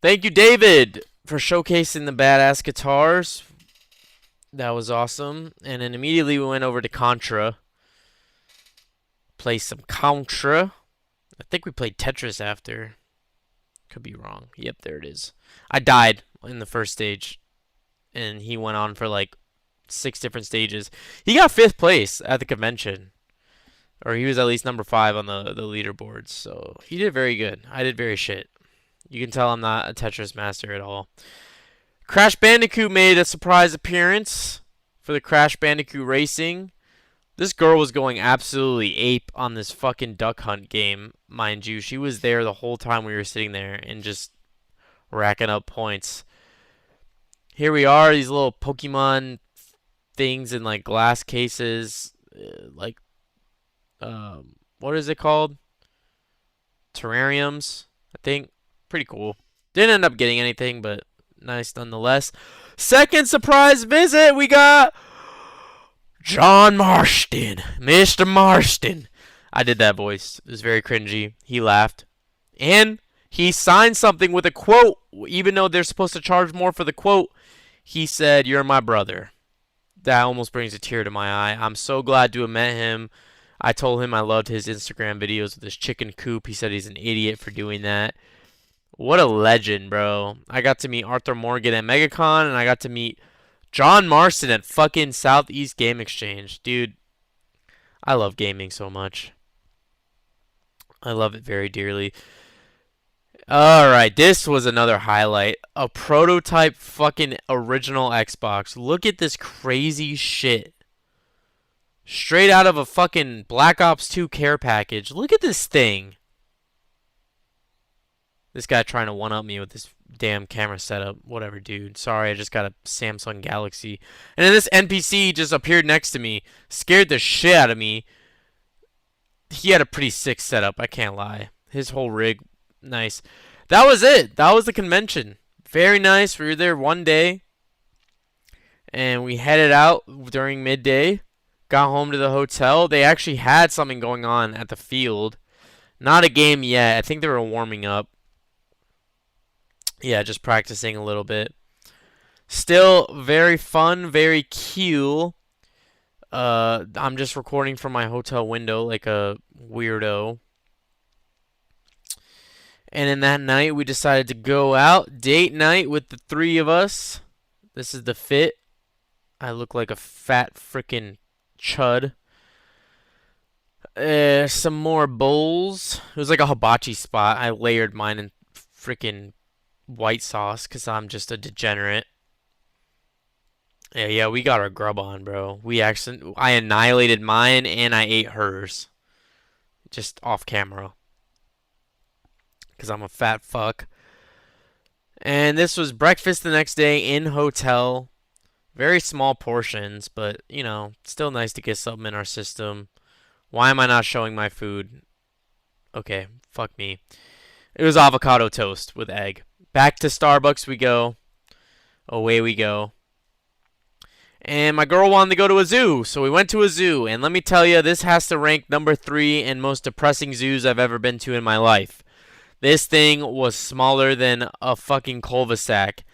Thank you, David, for showcasing the badass guitars. That was awesome. And then immediately we went over to Contra. Play some Contra. I think we played Tetris after. Could be wrong. Yep, there it is. I died in the first stage. And he went on for like 6 different stages. He got 5th place at the convention. Or he was at least number 5 on the leaderboards. So he did very good. I did very shit. You can tell I'm not a Tetris master at all. Crash Bandicoot made a surprise appearance for the Crash Bandicoot Racing. This girl was going absolutely ape on this fucking duck hunt game, mind you. She was there the whole time we were sitting there and just racking up points. Here we are, these little Pokemon things in like glass cases. Like, what is it called? Terrariums, I think. Pretty cool. Didn't end up getting anything, but nice nonetheless. Second surprise visit, we got John Marston. Mr. Marston. I did that voice. It was very cringy. He laughed. And he signed something with a quote. Even though they're supposed to charge more for the quote, he said, "You're my brother." That almost brings a tear to my eye. I'm so glad to have met him. I told him I loved his Instagram videos with his chicken coop. He said he's an idiot for doing that. What a legend, bro. I got to meet Arthur Morgan at MegaCon, and I got to meet John Marston at fucking Southeast Game Exchange. Dude, I love gaming so much. I love it very dearly. Alright, this was another highlight. A prototype fucking original Xbox. Look at this crazy shit. Straight out of a fucking Black Ops 2 care package. Look at this thing. This guy trying to one-up me with this damn camera setup. Whatever, dude. Sorry, I just got a Samsung Galaxy. And then this NPC just appeared next to me. Scared the shit out of me. He had a pretty sick setup, I can't lie. His whole rig, nice. That was it. That was the convention. Very nice. We were there one day. And we headed out during midday. Got home to the hotel. They actually had something going on at the field. Not a game yet. I think they were warming up. Yeah, just practicing a little bit. Still very fun, very cute. I'm just recording from my hotel window like a weirdo. And in that night, we decided to go out, date night with the three of us. This is the fit. I look like a fat frickin' chud. Some more bowls. It was like a hibachi spot. I layered mine in frickin' white sauce because I'm just a degenerate. Yeah, we got our grub on, bro. I annihilated mine and I ate hers. Just off camera. Because I'm a fat fuck. And this was breakfast the next day in hotel. Very small portions, but, still nice to get something in our system. Why am I not showing my food? Okay, fuck me. It was avocado toast with egg. Back to Starbucks we go. Away we go. And my girl wanted to go to a zoo, so we went to a zoo. And let me tell you, this has to rank number 3 in most depressing zoos I've ever been to in my life. This thing was smaller than a fucking cul-de-sac.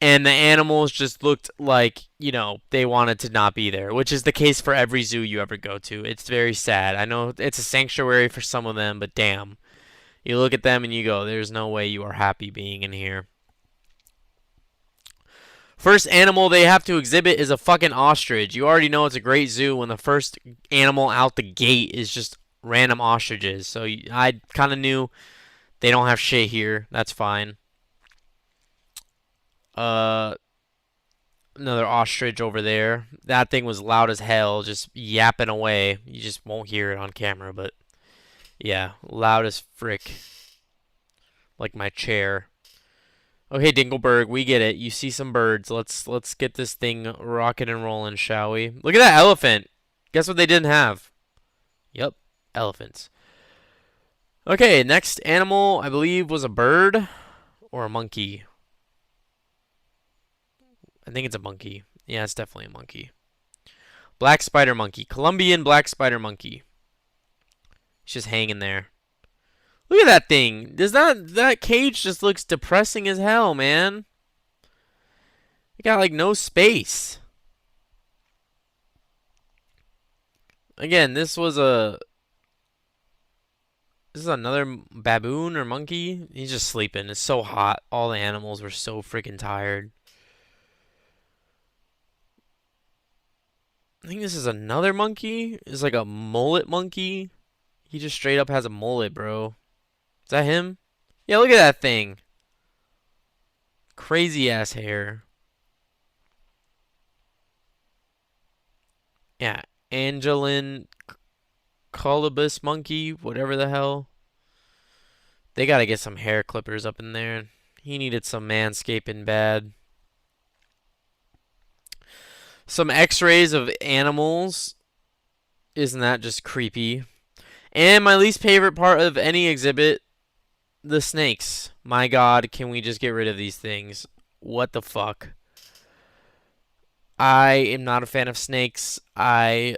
And the animals just looked like, they wanted to not be there, which is the case for every zoo you ever go to. It's very sad. I know it's a sanctuary for some of them, but damn. You look at them and you go, there's no way you are happy being in here. First animal they have to exhibit is a fucking ostrich. You already know it's a great zoo when the first animal out the gate is just random ostriches. So I kind of knew they don't have shit here. That's fine. Uh, Another ostrich over there. That thing was loud as hell, just yapping away. You just won't hear it on camera, but yeah, loud as frick. Like my chair. Okay, Dinkelberg, we get it. You see some birds. Let's get this thing rocking and rolling, shall we? Look at that elephant. Guess what they didn't have? Yep, elephants. Okay, next animal I believe was a bird or a monkey. I think it's a monkey. Yeah, it's definitely a monkey. Black spider monkey. Colombian black spider monkey. It's just hanging there. Look at that thing. Does that cage just looks depressing as hell, man? It got like no space. Again, this is another baboon or monkey. He's just sleeping. It's so hot. All the animals were so freaking tired. I think this is another monkey. It's like a mullet monkey. He just straight up has a mullet, bro. Is that him? Yeah, look at that thing. Crazy ass hair. Yeah, Angelin Colobus monkey, whatever the hell. They gotta get some hair clippers up in there. He needed some manscaping bad. Some x-rays of animals. Isn't that just creepy? And my least favorite part of any exhibit, the snakes. My god, can we just get rid of these things? What the fuck? I am not a fan of snakes. I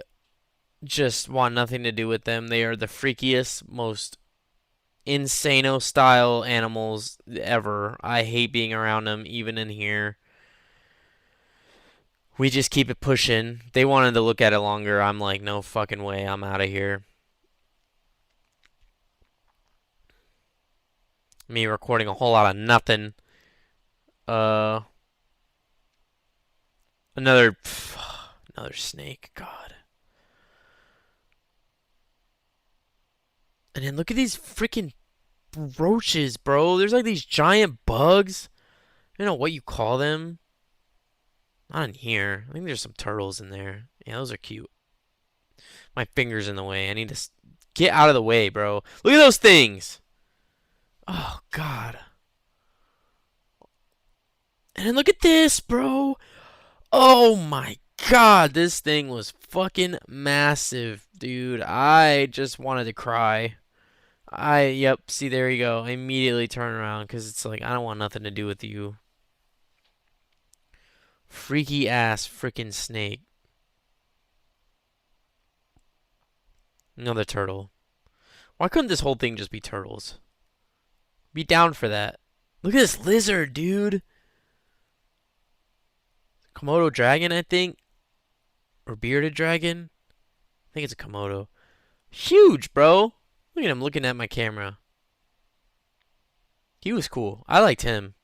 just want nothing to do with them. They are the freakiest, most insano style animals ever. I hate being around them, even in here. We just keep it pushing. They wanted to look at it longer. I'm like, no fucking way. I'm out of here. Me recording a whole lot of nothing. Uh, another, another snake. God. And then look at these freaking roaches, bro. There's like these giant bugs. I don't know what you call them. Not in here. I think there's some turtles in there. Yeah, those are cute. My finger's in the way. I need to get out of the way, bro. Look at those things. Oh, God. And then look at this, bro. Oh, my God. This thing was fucking massive, dude. I just wanted to cry. Yep, see, there you go. I immediately turn around because it's like, I don't want nothing to do with you. Freaky ass freaking snake. Another turtle. Why couldn't this whole thing just be turtles? Be down for that. Look at this lizard, dude. Komodo dragon, I think, or bearded dragon. I think it's a Komodo. Huge, bro. Look at him looking at my camera. He was cool. I liked him.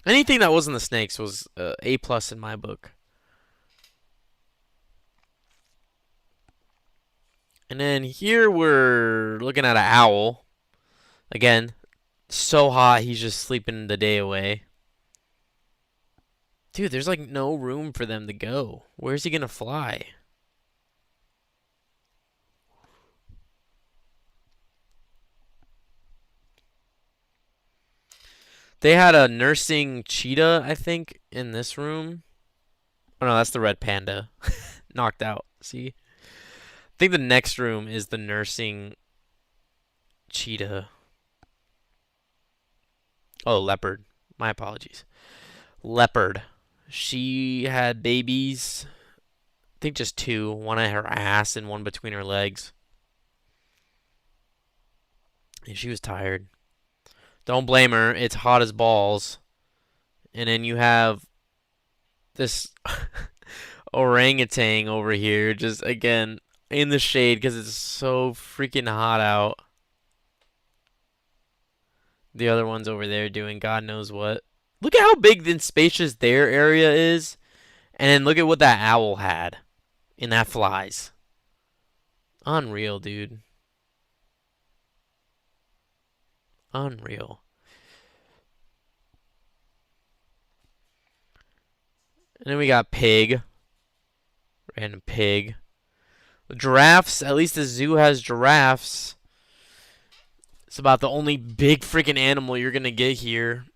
Anything that wasn't the snakes was A plus in my book. And then here we're looking at an owl. Again, so hot he's just sleeping the day away. Dude, there's like no room for them to go. Where's he gonna fly? They had a nursing cheetah, I think, in this room. Oh no, that's the red panda. Knocked out. See? I think the next room is the nursing cheetah. Oh, leopard. My apologies. Leopard. She had babies. I think just two. One at her ass and one between her legs. And she was tired. Don't blame her. It's hot as balls. And then you have this orangutan over here, just again in the shade because it's so freaking hot out. The other one's over there doing God knows what. Look at how big and spacious their area is. And then look at what that owl had. And that flies. Unreal, dude. Unreal. And then we got pig. Random pig. Giraffes. At least the zoo has giraffes. It's about the only big freaking animal you're going to get here.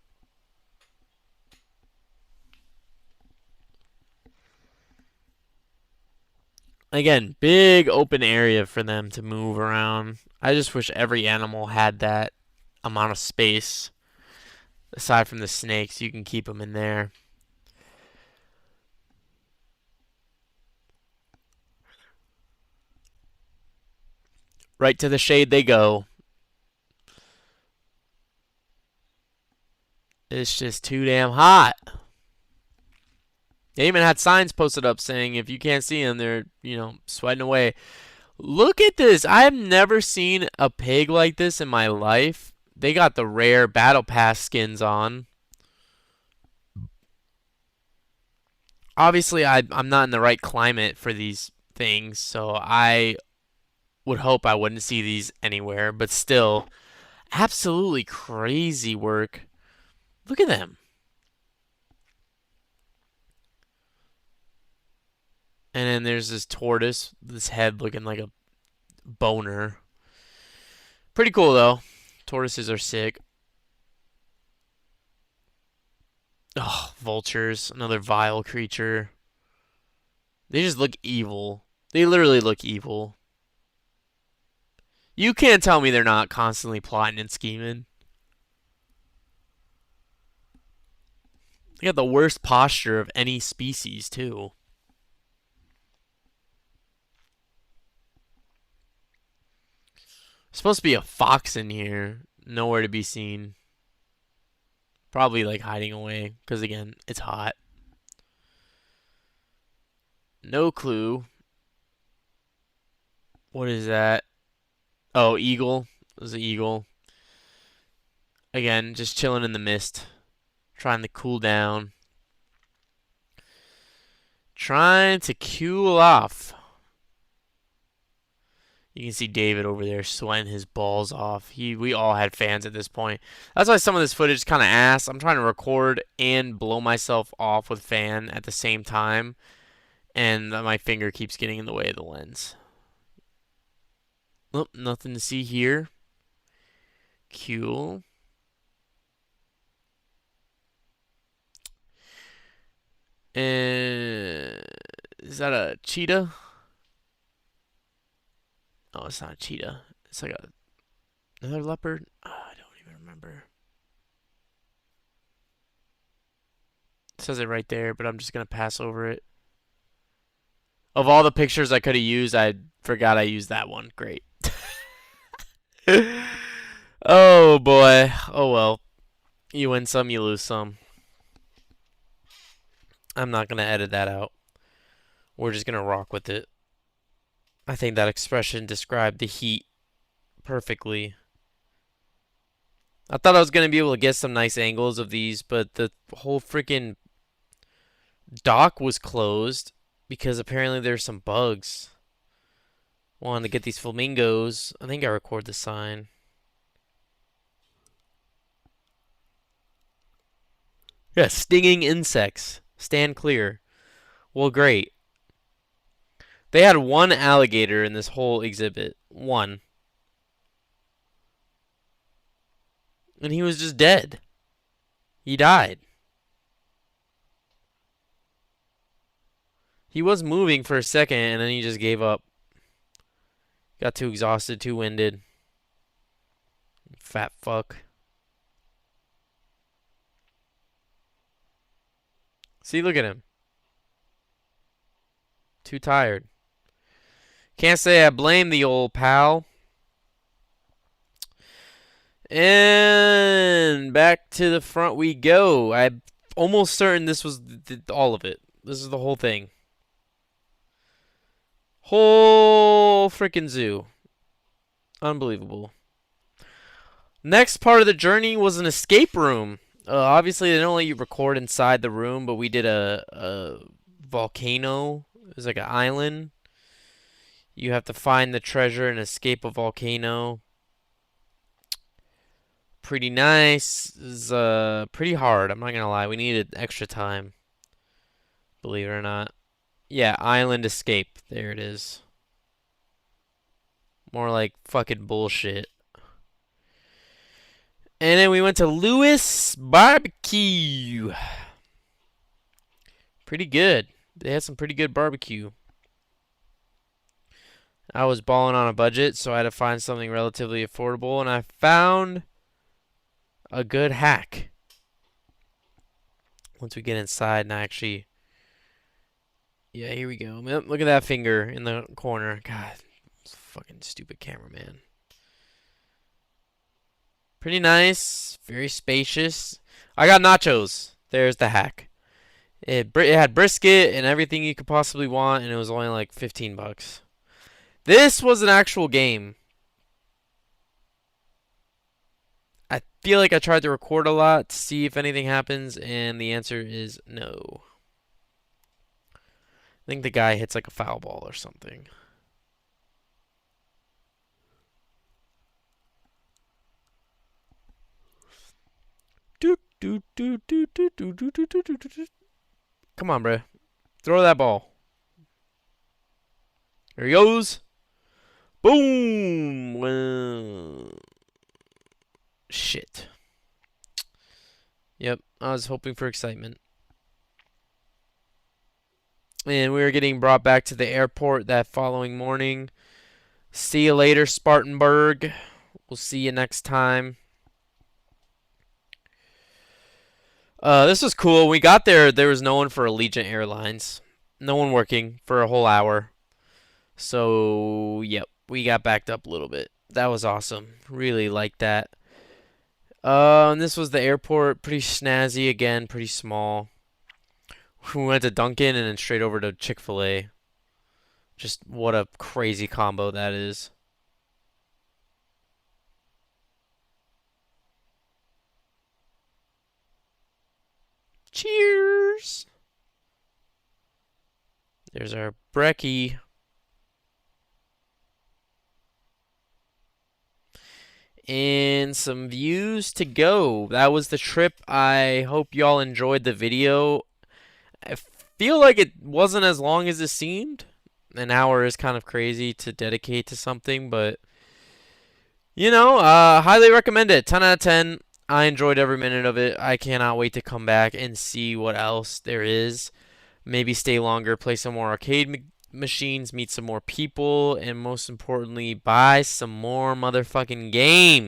Again, big open area for them to move around. I just wish every animal had that amount of space. Aside from the snakes, you can keep them in there. Right to the shade they go. It's just too damn hot. They even had signs posted up saying if you can't see them, they're, sweating away. Look at this. I have never seen a pig like this in my life. They got the rare battle pass skins on. Obviously, I'm not in the right climate for these things, so I would hope I wouldn't see these anywhere, but still, absolutely crazy work. Look at them. And then there's this tortoise, this head looking like a boner. Pretty cool though. Tortoises are sick. Oh, vultures, another vile creature. They just look evil. They literally look evil. You can't tell me they're not constantly plotting and scheming. They got the worst posture of any species, too. Supposed to be a fox in here. Nowhere to be seen. Probably like hiding away. Because again, it's hot. No clue. What is that? Oh, eagle. There's an eagle. Again, just chilling in the mist. Trying to cool down. Trying to cool off. You can see David over there sweating his balls off. We all had fans at this point. That's why some of this footage is kind of ass. I'm trying to record and blow myself off with fan at the same time, and my finger keeps getting in the way of the lens. Oh, nothing to see here. Cool. And is that a cheetah? Oh, it's not a cheetah. It's like another leopard. Oh, I don't even remember. It says it right there, but I'm just gonna pass over it. Of all the pictures I could have used, I forgot I used that one. Great. Oh boy. Oh well. You win some, you lose some. I'm not gonna edit that out. We're just gonna rock with it. I think that expression described the heat perfectly. I thought I was gonna be able to get some nice angles of these, but the whole freaking dock was closed because apparently there's some bugs. Wanted to get these flamingos. I think I record the sign. Yeah, stinging insects. Stand clear. Well, great. They had one alligator in this whole exhibit. One. And he was just dead. He died. He was moving for a second and then he just gave up. Got too exhausted, too winded. Fat fuck. See, look at him. Too tired. Can't say I blame the old pal. And back to the front we go. I'm almost certain this was all of it. This is the whole thing. Whole freaking zoo. Unbelievable. Next part of the journey was an escape room. Obviously, they don't let you record inside the room, but we did a volcano. It was like an island. You have to find the treasure and escape a volcano. Pretty nice. It's pretty hard. I'm not gonna lie. We needed extra time. Believe it or not. Yeah, island escape. There it is. More like fucking bullshit. And then we went to Lewis Barbecue. Pretty good. They had some pretty good barbecue. I was balling on a budget, so I had to find something relatively affordable, and I found a good hack. Once we get inside and I actually... Yeah, here we go. Look at that finger in the corner. God, fucking stupid cameraman. Pretty nice. Very spacious. I got nachos. There's the hack. It had brisket and everything you could possibly want, and it was only like 15 bucks. This was an actual game. I feel like I tried to record a lot to see if anything happens, and the answer is no. I think the guy hits like a foul ball or something. Come on, bro. Throw that ball. There he goes. Boom. Shit. Yep, I was hoping for excitement. And we were getting brought back to the airport that following morning. See you later, Spartanburg. We'll see you next time. This was cool. We got there. There was no one for Allegiant Airlines. No one working for a whole hour. So, yep, we got backed up a little bit. That was awesome. Really liked that. And this was the airport. Pretty snazzy again. Pretty small. We went to Dunkin' and then straight over to Chick-fil-A. Just what a crazy combo that is. Cheers! There's our brekkie. And some views to go. That was the trip. I hope y'all enjoyed the video. I feel like it wasn't as long as it seemed. An hour is kind of crazy to dedicate to something, but you know, highly recommend it. 10 out of 10. I enjoyed every minute of it. I cannot wait to come back and see what else there is. Maybe stay longer, play some more arcade machines, meet some more people, and most importantly, buy some more motherfucking games.